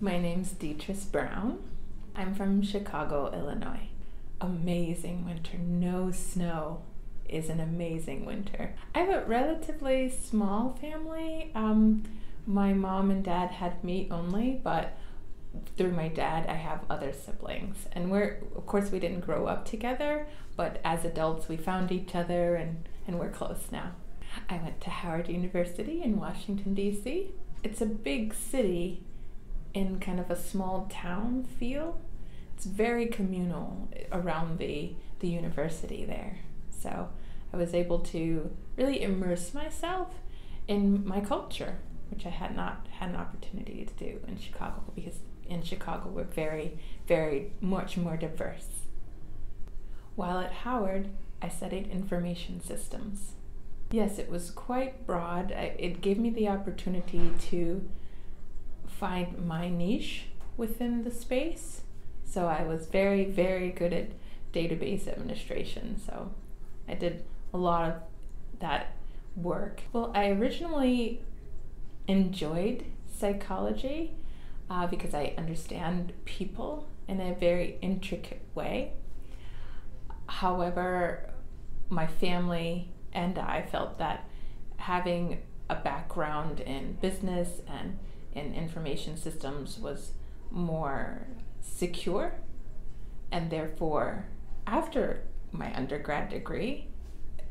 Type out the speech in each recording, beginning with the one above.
My name's Detris Brown. I'm from Chicago, Illinois. Amazing winter. No snow is an amazing winter. I have a relatively small family. My mom and dad had me only, but through my dad I have other siblings. And of course we didn't grow up together, but as adults we found each other and we're close now. I went to Howard University in Washington, D.C. It's a big city in kind of a small town feel. It's very communal around the university there. So I was able to really immerse myself in my culture, which I had not had an opportunity to do in Chicago, because in Chicago we're very, very much more diverse. While at Howard, I studied information systems. Yes, it was quite broad. It gave me the opportunity to find my niche within the space. So I was very, very good at database administration. So I did a lot of that work. Well, I originally enjoyed psychology because I understand people in a very intricate way. However, my family and I felt that having a background in business and in information systems was more secure, and therefore after my undergrad degree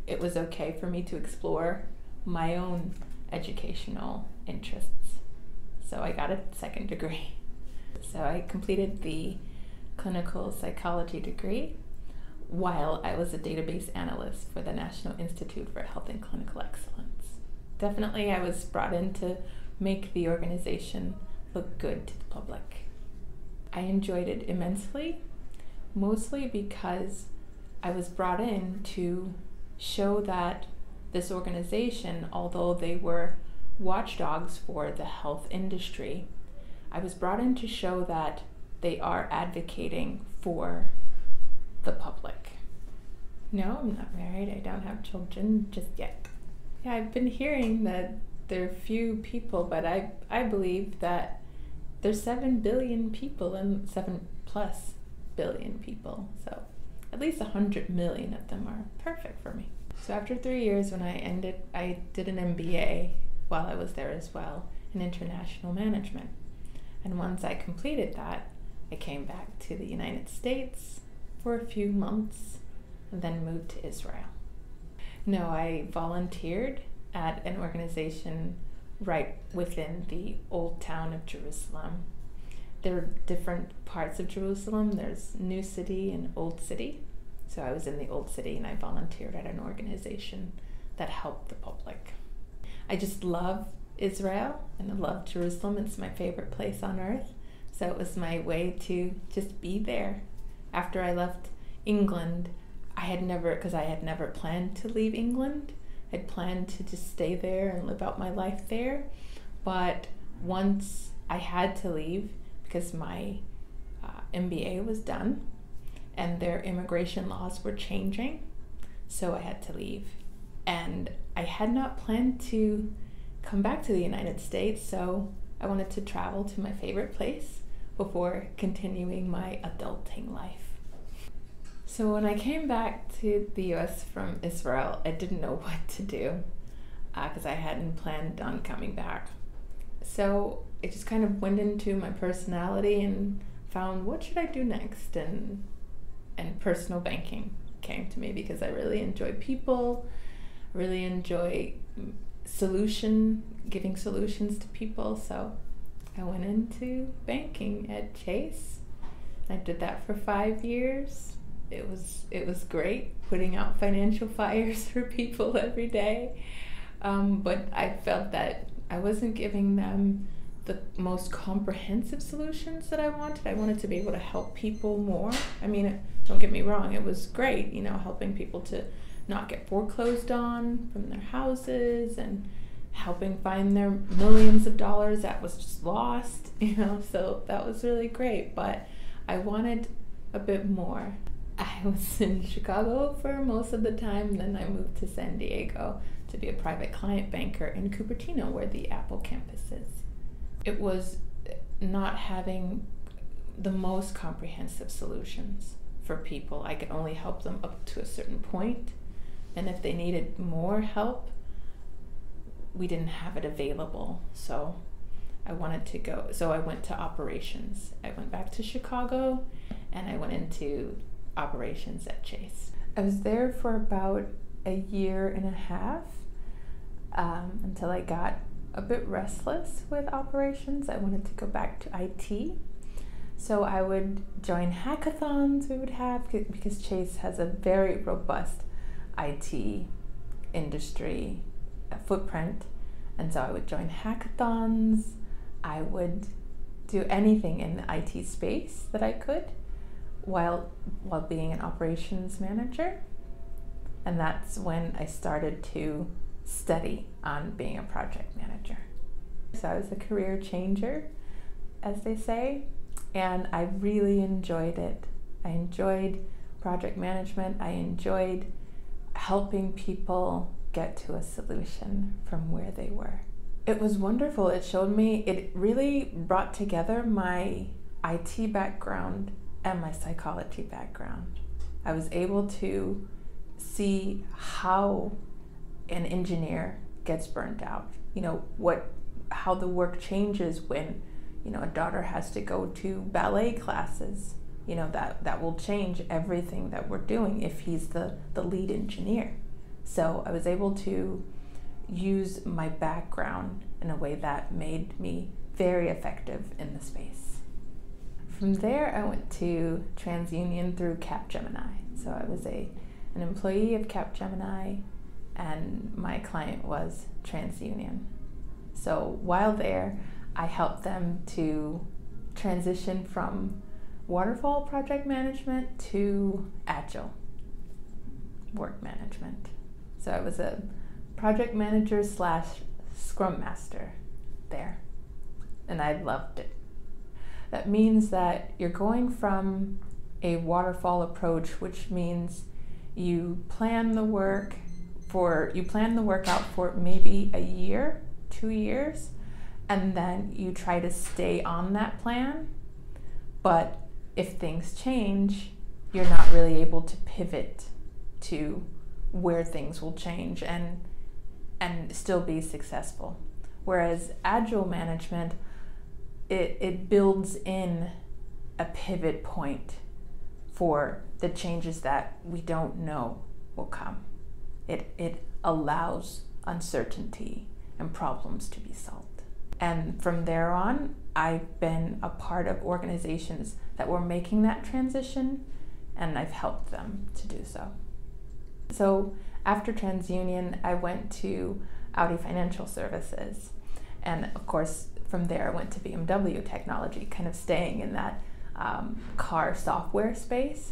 it was okay for me to explore my own educational interests. So I got a second degree. So I completed the clinical psychology degree while I was a database analyst for the National Institute for Health and Clinical Excellence. Definitely I was brought in to make the organization look good to the public. I enjoyed it immensely, mostly because I was brought in to show that this organization, although they were watchdogs for the health industry, I was brought in to show that they are advocating for the public. No, I'm not married. I don't have children just yet. Yeah, I've been hearing that there are few people, but I believe that there's 7 billion people and 7+ billion people. So at least 100 million of them are perfect for me. So after 3 years when I did an MBA while I was there as well in international management. And once I completed that, I came back to the United States for a few months and then moved to Israel. No, I volunteered at an organization right within the old town of Jerusalem. There are different parts of Jerusalem. There's New City and Old City. So I was in the Old City and I volunteered at an organization that helped the public. I just love Israel and I love Jerusalem. It's my favorite place on earth. So it was my way to just be there. After I left England, I had never planned to leave England. I'd planned to just stay there and live out my life there. But once I had to leave because my MBA was done and their immigration laws were changing, so I had to leave. And I had not planned to come back to the United States, so I wanted to travel to my favorite place before continuing my adulting life. So when I came back to the US from Israel, I didn't know what to do because I hadn't planned on coming back. So I just kind of went into my personality and found, what should I do next? And personal banking came to me because I really enjoy people, really enjoy giving solutions to people. So I went into banking at Chase. I did that for 5 years. It was great putting out financial fires for people every day, but I felt that I wasn't giving them the most comprehensive solutions that I wanted. I wanted to be able to help people more. I mean, don't get me wrong, it was great, helping people to not get foreclosed on from their houses and helping find their millions of dollars that was just lost, so that was really great, but I wanted a bit more. I was in Chicago for most of the time, then I moved to San Diego to be a private client banker in Cupertino, where the Apple campus is. It was not having the most comprehensive solutions for people. I could only help them up to a certain point, and if they needed more help, we didn't have it available. So I went to operations. I went back to Chicago and I went into operations at Chase. I was there for about a year and a half until I got a bit restless with operations. I wanted to go back to IT. So I would join hackathons we would have, because Chase has a very robust IT industry footprint. And so I would join hackathons. I would do anything in the IT space that I could while being an operations manager. And that's when I started to study on being a project manager. So I was a career changer, as they say, and I really enjoyed it. I enjoyed project management. I enjoyed helping people get to a solution from where they were. It was wonderful. It really brought together my IT background and my psychology background. I was able to see how an engineer gets burnt out. How the work changes when, a daughter has to go to ballet classes. That will change everything that we're doing if he's the lead engineer. So I was able to use my background in a way that made me very effective in the space. From there, I went to TransUnion through Capgemini. So I was an employee of Capgemini, and my client was TransUnion. So while there, I helped them to transition from waterfall project management to agile work management. So I was a project manager / scrum master there, and I loved it. That means that you're going from a waterfall approach, which means you plan the work out for maybe a year, 2 years, and then you try to stay on that plan. But if things change, you're not really able to pivot to where things will change and still be successful. Whereas agile management, it builds in a pivot point for the changes that we don't know will come. It allows uncertainty and problems to be solved. And from there on, I've been a part of organizations that were making that transition, and I've helped them to do so. So after TransUnion, I went to Audi Financial Services. And of course, from there, I went to BMW Technology, kind of staying in that car software space.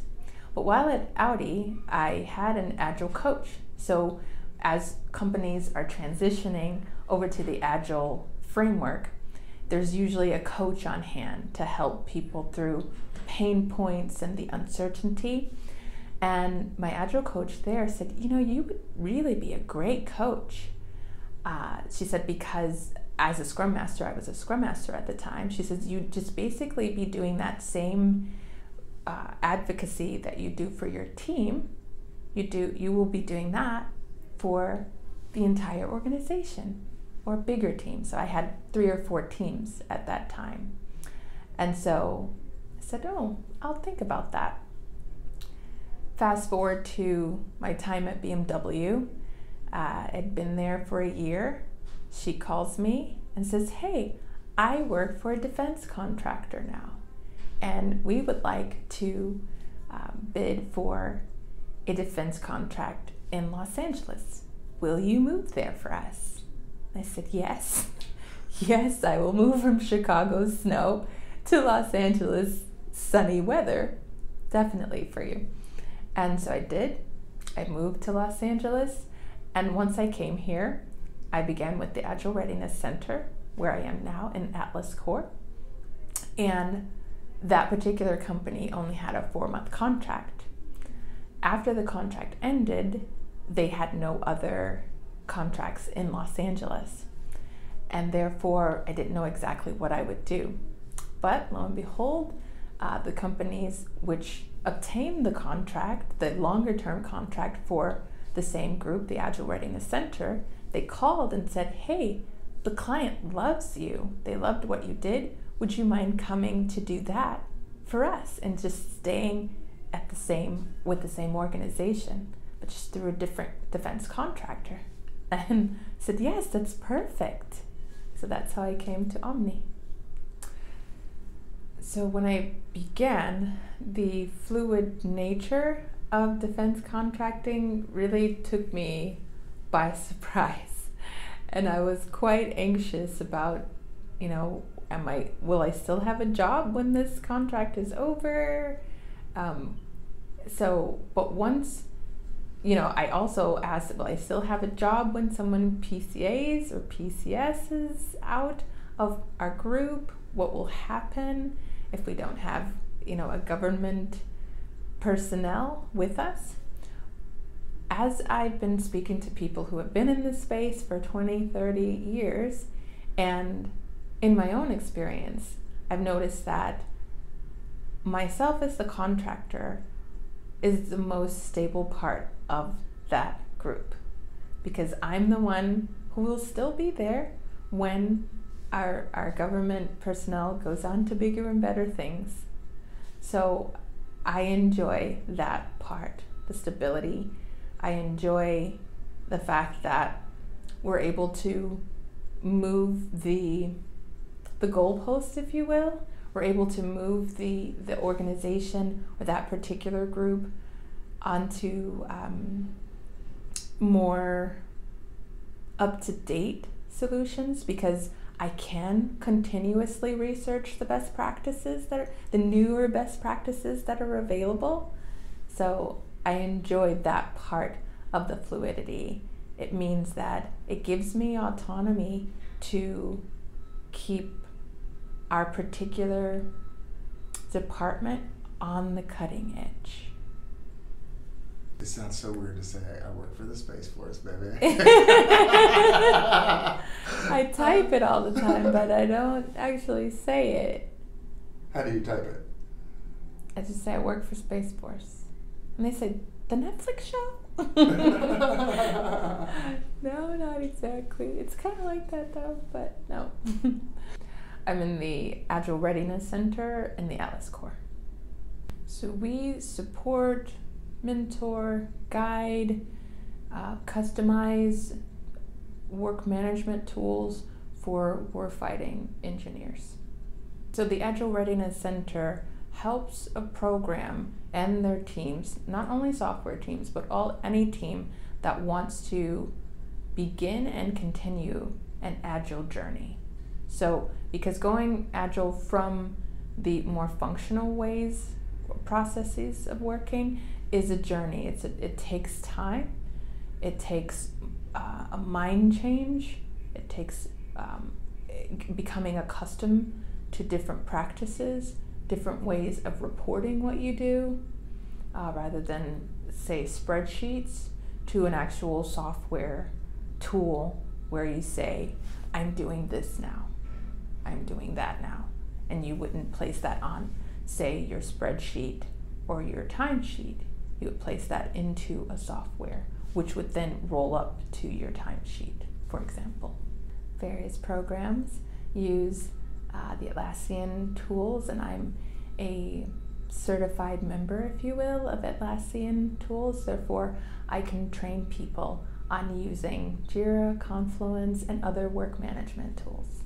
But while at Audi, I had an agile coach. So as companies are transitioning over to the agile framework, there's usually a coach on hand to help people through the pain points and the uncertainty. And my agile coach there said, you would really be a great coach. She said, because as a scrum master, I was a scrum master at the time. She says, you'd just basically be doing that same advocacy that you do for your team. You will be doing that for the entire organization or bigger team. So I had 3 or 4 teams at that time. And so I said, I'll think about that. Fast forward to my time at BMW. I'd been there for a year. She calls me and says, hey, I work for a defense contractor now, and we would like to bid for a defense contract in Los Angeles. Will you move there for us? I said, yes. Yes, I will move from Chicago's snow to Los Angeles sunny weather. Definitely for you. And so I did. I moved to Los Angeles. And once I came here, I began with the Agile Readiness Center, where I am now in Atlas Corp. And that particular company only had a 4-month contract. After the contract ended, they had no other contracts in Los Angeles. and therefore I didn't know exactly what I would do. But lo and behold, the companies which obtained the contract, the longer term contract for the same group, the Agile Readiness Center, they called and said, hey, the client loves you. They loved what you did. Would you mind coming to do that for us and just staying at with the same organization, but just through a different defense contractor? And I said, yes, that's perfect. So that's how I came to OMNI. So when I began, the fluid nature of defense contracting really took me by surprise. And I was quite anxious about, will I still have a job when this contract is over? But once, I also asked, will I still have a job when someone PCAs or PCSs out of our group? What will happen if we don't have, a government personnel with us? As I've been speaking to people who have been in this space for 20, 30 years, and in my own experience, I've noticed that myself as the contractor is the most stable part of that group, because I'm the one who will still be there when our government personnel goes on to bigger and better things. So I enjoy that part, the stability. I enjoy the fact that we're able to move the goalpost, if you will. We're able to move the organization or that particular group onto more up-to-date solutions, because I can continuously research the best practices the newer best practices that are available. So I enjoyed that part of the fluidity. It means that it gives me autonomy to keep our particular department on the cutting edge. It sounds so weird to say I work for the Space Force, baby. I type it all the time, but I don't actually say it. How do you type it? I just say I work for Space Force. And they say, the Netflix show? No, not exactly. It's kind of like that though, but no. I'm in the Agile Readiness Center in the Alice Corps. So we support, mentor, guide, customize work management tools for warfighting engineers. So the Agile Readiness Center helps a program and their teams, not only software teams, but any team that wants to begin and continue an Agile journey. So because going Agile from the more functional ways, processes of working is a journey. It takes time. It takes a mind change. It takes becoming accustomed to different practices, different ways of reporting what you do, rather than, say, spreadsheets, to an actual software tool where you say, I'm doing this now, I'm doing that now. And you wouldn't place that on, say, your spreadsheet or your timesheet. You would place that into a software, which would then roll up to your timesheet, for example. Various programs use the Atlassian tools, and I'm a certified member, if you will, of Atlassian tools. Therefore, I can train people on using Jira, Confluence, and other work management tools.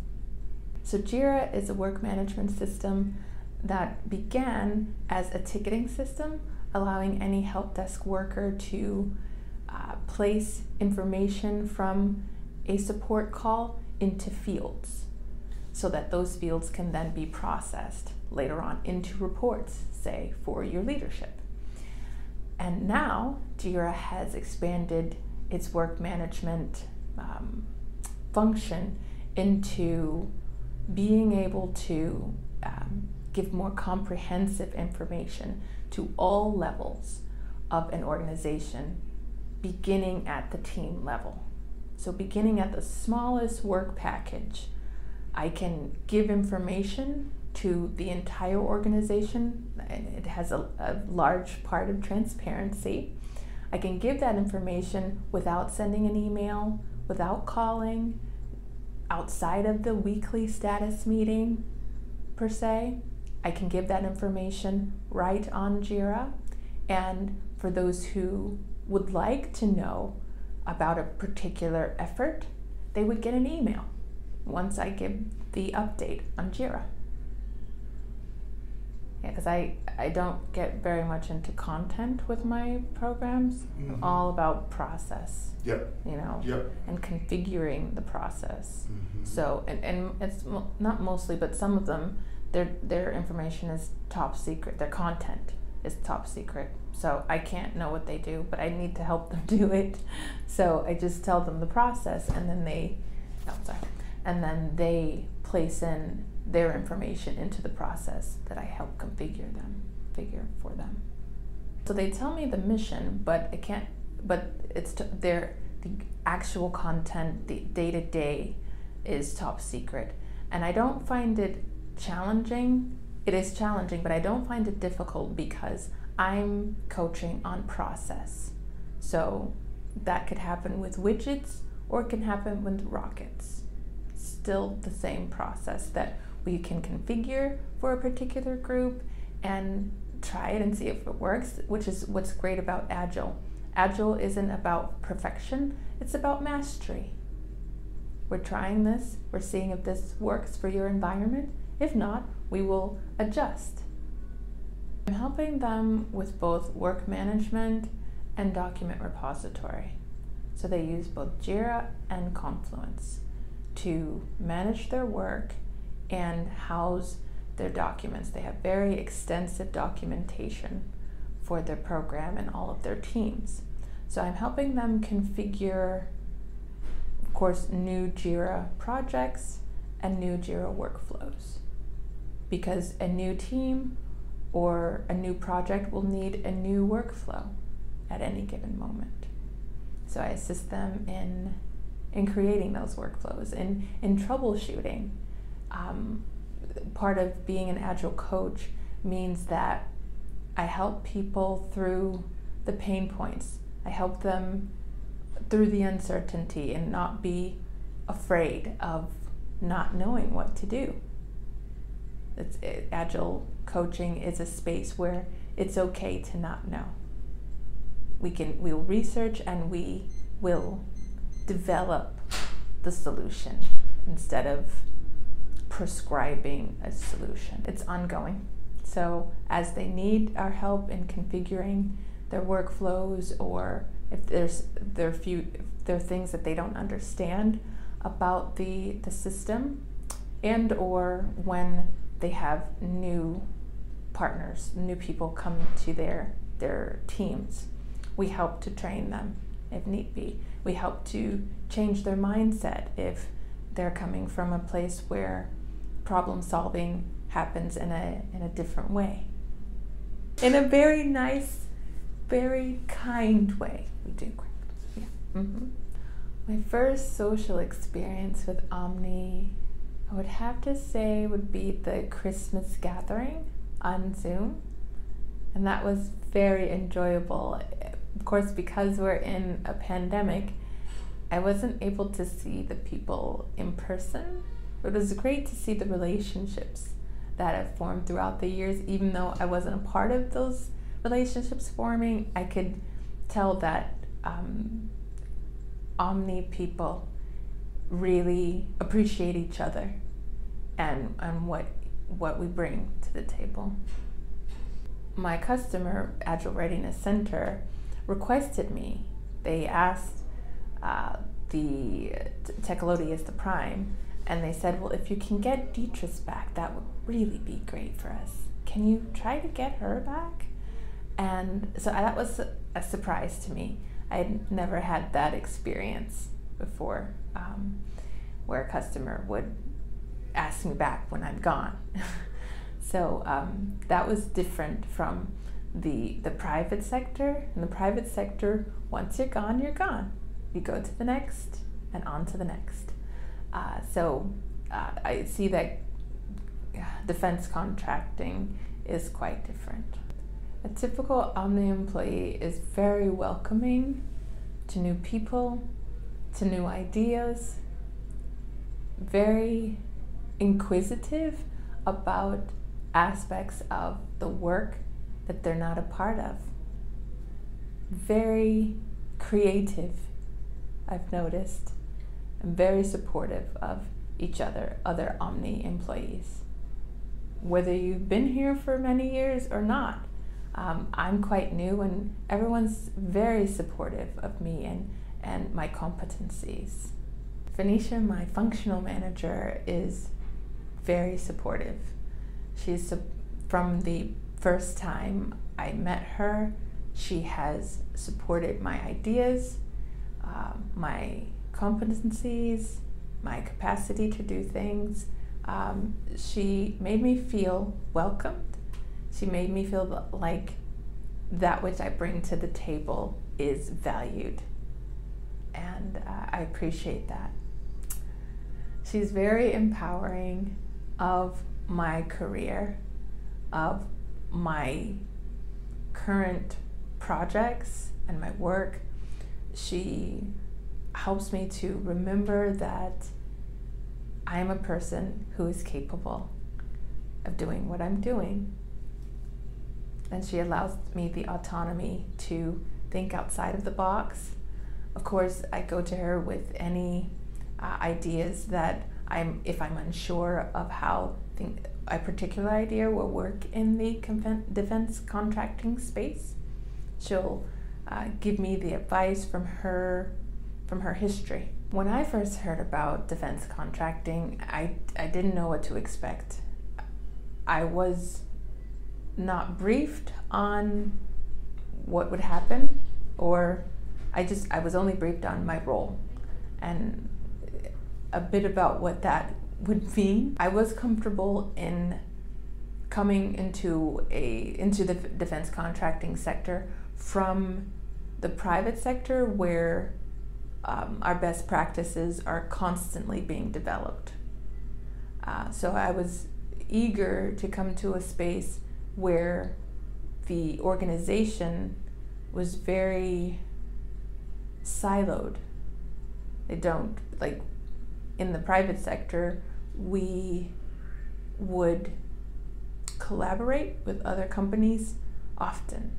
So Jira is a work management system that began as a ticketing system, allowing any help desk worker to place information from a support call into fields, so that those fields can then be processed later on into reports, say, for your leadership. And now Jira has expanded its work management function into being able to give more comprehensive information to all levels of an organization, beginning at the team level. So beginning at the smallest work package, I can give information to the entire organization, and it has a large part of transparency. I can give that information without sending an email, without calling, outside of the weekly status meeting per se. I can give that information right on Jira, and for those who would like to know about a particular effort, they would get an email once I give the update on Jira. Yeah, because I don't get very much into content with my programs. Mm-hmm. I'm all about process. Yep. You know, Yep. and configuring the process. Mm-hmm. So, and it's not mostly, but some of them, their information is top secret. Their content is top secret. So I can't know what they do, but I need to help them do it. So I just tell them the process, and then and then they place in their information into the process that I help configure for them. So they tell me the mission, but I can't. But it's the actual content, the day-to-day, is top secret, and I don't find it challenging. It is challenging, but I don't find it difficult because I'm coaching on process. So that could happen with widgets, or it can happen with rockets. Still the same process that we can configure for a particular group and try it and see if it works, which is what's great about Agile. Agile isn't about perfection, it's about mastery. We're trying this, we're seeing if this works for your environment. If not, we will adjust. I'm helping them with both work management and document repository. So they use both Jira and Confluence to manage their work and house their documents. They have very extensive documentation for their program and all of their teams. So I'm helping them configure, of course, new Jira projects and new Jira workflows, because a new team or a new project will need a new workflow at any given moment. So I assist them in creating those workflows and in troubleshooting. Part of being an Agile coach means that I help people through the pain points. I help them through the uncertainty and not be afraid of not knowing what to do. Agile coaching is a space where it's okay to not know. We'll research and we will develop the solution instead of prescribing a solution. It's ongoing. So as they need our help in configuring their workflows, or if there are things that they don't understand about the system, and or when they have new partners, new people come to their teams, we help to train them if need be. We help to change their mindset if they're coming from a place where problem solving happens in a different way. In a very nice, very kind way. We do. Yeah. Mm-hmm. My first social experience with OMNI, I would have to say, would be the Christmas gathering on Zoom. And that was very enjoyable. Of course, because we're in a pandemic, I wasn't able to see the people in person. But it was great to see the relationships that have formed throughout the years. Even though I wasn't a part of those relationships forming, I could tell that OMNI people really appreciate each other and what we bring to the table. My customer, Agile Readiness Center, requested me. They asked the Technologies, the Prime, and they said, well, if you can get Detris back, that would really be great for us. Can you try to get her back? And so that was a surprise to me. I had never had that experience before, where a customer would ask me back when I'm gone. So that was different from the private sector. In the private sector, once you're gone, you're gone. You go to the next and on to the next. I see that defense contracting is quite different. A typical OMNI employee is very welcoming to new people, to new ideas, very inquisitive about aspects of the work that they're not a part of. Very creative, I've noticed, and very supportive of each other OMNI employees. Whether you've been here for many years or not, I'm quite new, and everyone's very supportive of me and my competencies. Venetia, my functional manager, is very supportive. She's from the first time I met her, she has supported my ideas, my competencies, my capacity to do things. She made me feel welcomed. She made me feel like that which I bring to the table is valued, and I appreciate that. She's very empowering of my career, of my current projects and my work. She helps me to remember that I am a person who is capable of doing what I'm doing. And she allows me the autonomy to think outside of the box. Of course, I go to her with any ideas that if I'm unsure of how a particular idea will work in the defense contracting space. She'll give me the advice from her history. When I first heard about defense contracting, I didn't know what to expect. I was not briefed on what would happen, or I was only briefed on my role and a bit about what that would mean. I was comfortable in coming into the defense contracting sector from the private sector, where our best practices are constantly being developed. So I was eager to come to a space where the organization was very siloed. They don't, like in the private sector, we would collaborate with other companies often.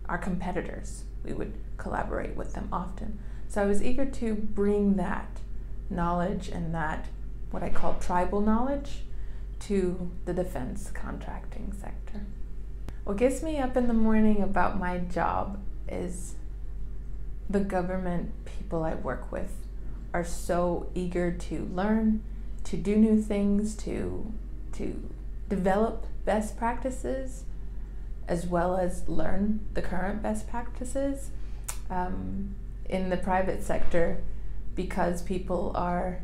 Our competitors, we would collaborate with them often. So I was eager to bring that knowledge and that, what I call tribal knowledge, to the defense contracting sector. What gets me up in the morning about my job is the government people I work with are so eager to learn, to do new things, to develop best practices, as well as learn the current best practices. In the private sector, because people are,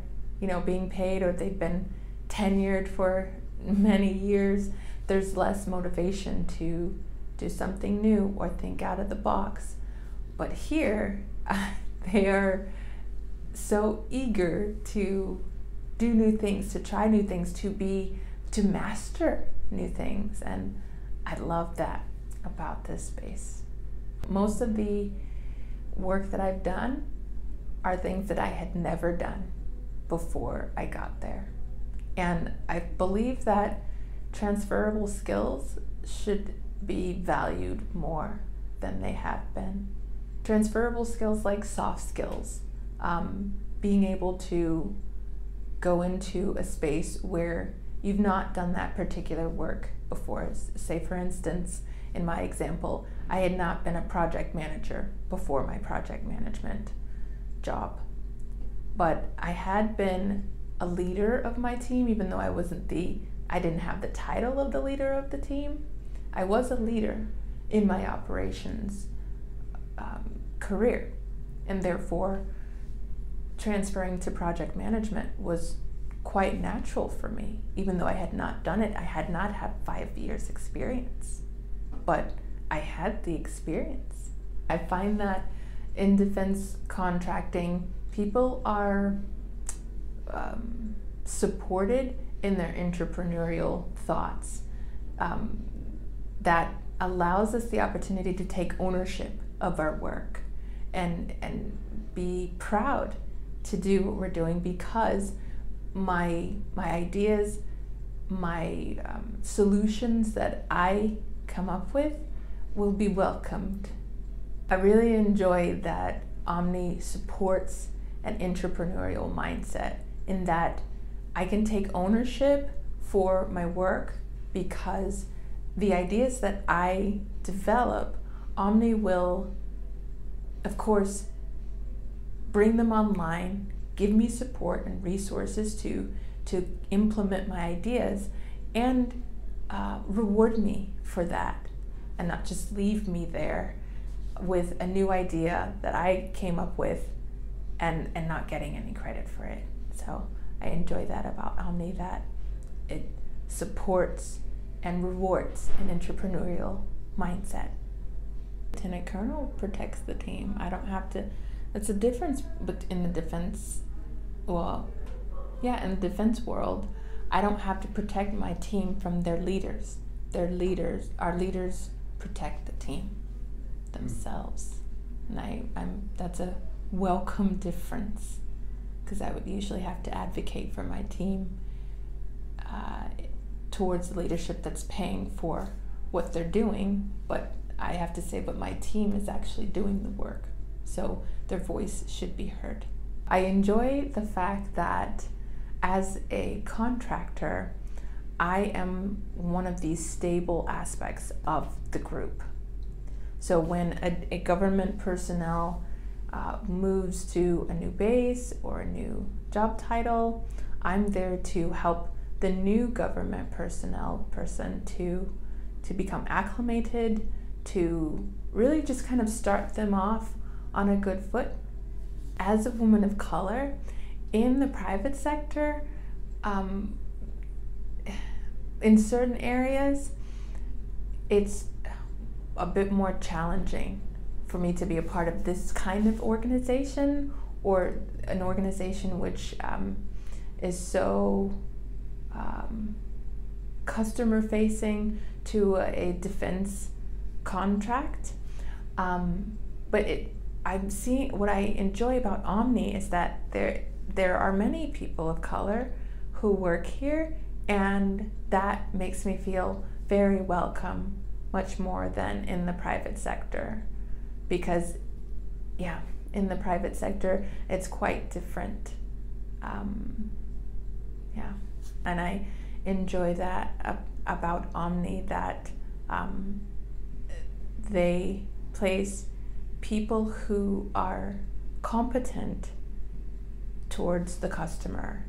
being paid, or they've been tenured for many years, there's less motivation to do something new or think out of the box. But here, they are so eager to do new things, to try new things, to master new things, and I love that about this space. Most of the work that I've done are things that I had never done before I got there. And I believe that transferable skills should be valued more than they have been. Transferable skills like soft skills, being able to go into a space where you've not done that particular work before. Say, for instance, in my example, I had not been a project manager before my project management job, but I had been a leader of my team, even though I didn't have the title of the leader of the team. I was a leader in my operations career, and therefore transferring to project management was quite natural for me. Even though I had not done it, I had not had 5 years experience, but I had the experience. I find that in defense contracting, people are supported in their entrepreneurial thoughts, that allows us the opportunity to take ownership of our work and be proud to do what we're doing, because my ideas, my solutions that I come up with will be welcomed. I really enjoy that OMNI supports an entrepreneurial mindset, in that I can take ownership for my work, because the ideas that I develop, OMNI will, of course, bring them online, give me support and resources to implement my ideas, and reward me for that, and not just leave me there with a new idea that I came up with and not getting any credit for it. So I enjoy that about OMNI, that it supports and rewards an entrepreneurial mindset. Lieutenant Colonel protects the team. I don't have to. That's a difference in the defense. Well, yeah, in the defense world, I don't have to protect my team from their leaders. Our leaders protect the team themselves, and that's a welcome difference, because I would usually have to advocate for my team towards the leadership that's paying for what they're doing, but I have to say, but my team is actually doing the work, so their voice should be heard. I enjoy the fact that as a contractor, I am one of these stable aspects of the group. So when a government personnel moves to a new base or a new job title, I'm there to help the new government personnel person to become acclimated, to really just kind of start them off on a good foot. As a woman of color in the private sector, in certain areas, it's a bit more challenging for me to be a part of this kind of organization, or an organization which is so customer facing to a defense contract. But I'm seeing, what I enjoy about OMNI is that there are many people of color who work here, and that makes me feel very welcome, much more than in the private sector, because yeah, in the private sector it's quite different. Yeah, and I enjoy that about OMNI, that they place people who are competent towards the customer,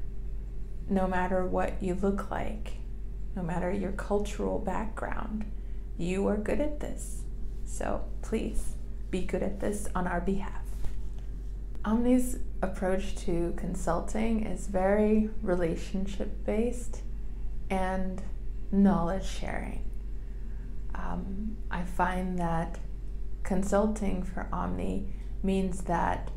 no matter what you look like, no matter your cultural background. You are good at this, so please be good at this on our behalf. OMNI's approach to consulting is very relationship based and knowledge sharing. I find that consulting for OMNI means that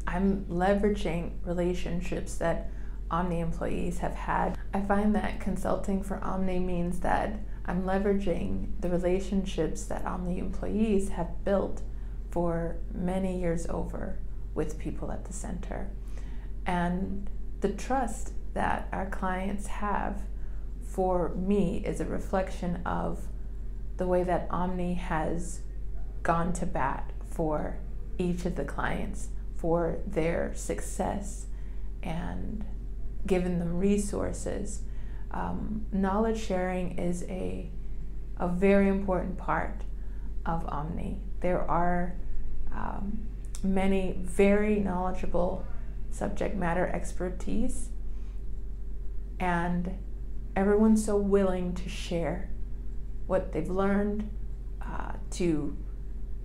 I'm leveraging relationships that OMNI employees have had. I find that consulting for OMNI means that I'm leveraging the relationships that OMNI employees have built for many years over with people at the center. And the trust that our clients have for me is a reflection of the way that OMNI has gone to bat for each of the clients, for their success, and given them resources. Knowledge sharing is a very important part of OMNI. There are many very knowledgeable subject matter expertise, and everyone's so willing to share what they've learned, to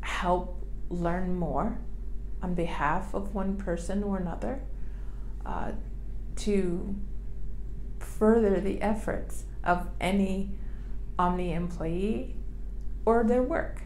help learn more on behalf of one person or another, to further the efforts of any OMNI employee or their work.